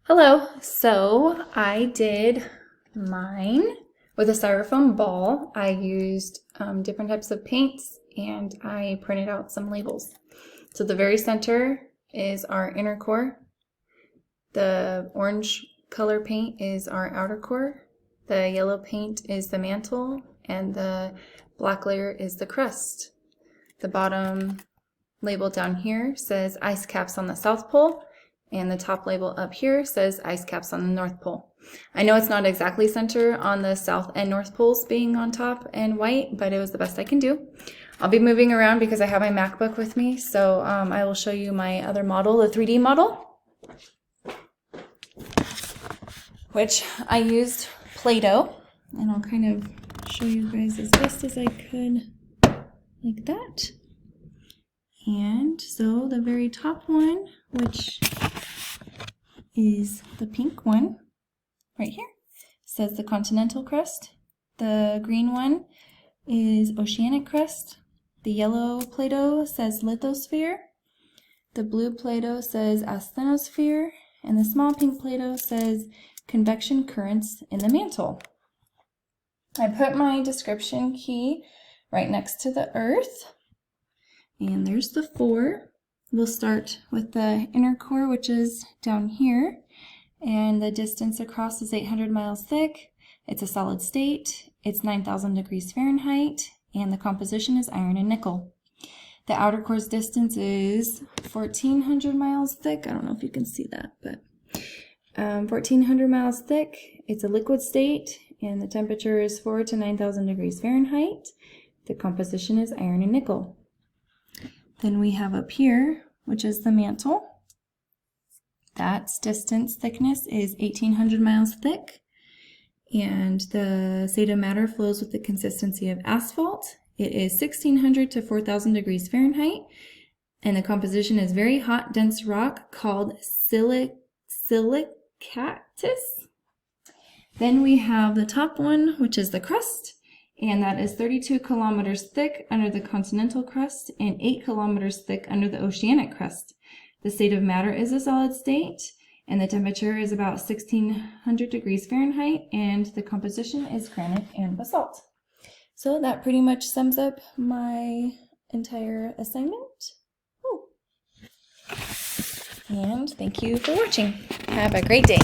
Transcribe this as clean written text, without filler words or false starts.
Hello. So I did mine with a styrofoam ball. I used different types of paints and I printed out some labels. So the very center is our inner core. The orange color paint is our outer core. The yellow paint is the mantle and the black layer is the crust. The bottom label down here says ice caps on the South Pole. And the top label up here says ice caps on the North Pole. I know it's not exactly center on the South and North Poles being on top and white, but it was the best I can do. I'll be moving around because I have my MacBook with me, so I will show you my other model, the 3D model, which I used Play-Doh, and I'll kind of show you guys as best as I could, like that. And so the very top one, which is the pink one right here, says the continental crust. The green one is oceanic crust. The yellow Play-Doh says lithosphere. The blue Play-Doh says asthenosphere. And the small pink Play-Doh says convection currents in the mantle. I put my description key right next to the earth. And there's the 4. We'll start with the inner core, which is down here, and the distance across is 800 miles thick. It's a solid state. It's 9,000 degrees Fahrenheit, and the composition is iron and nickel. The outer core's distance is 1,400 miles thick. I don't know if you can see that, but 1,400 miles thick. It's a liquid state, and the temperature is 4,000 to 9,000 degrees Fahrenheit. The composition is iron and nickel. Then we have up here, which is the mantle. That's distance thickness is 1,800 miles thick. And the state of matter flows with the consistency of asphalt. It is 1,600 to 4,000 degrees Fahrenheit. And the composition is very hot, dense rock called silicatus. Then we have the top one, which is the crust. And that is 32 kilometers thick under the continental crust and 8 kilometers thick under the oceanic crust. The state of matter is a solid state, and the temperature is about 1,600 degrees Fahrenheit, and the composition is granite and basalt. So that pretty much sums up my entire assignment. And thank you for watching. Have a great day.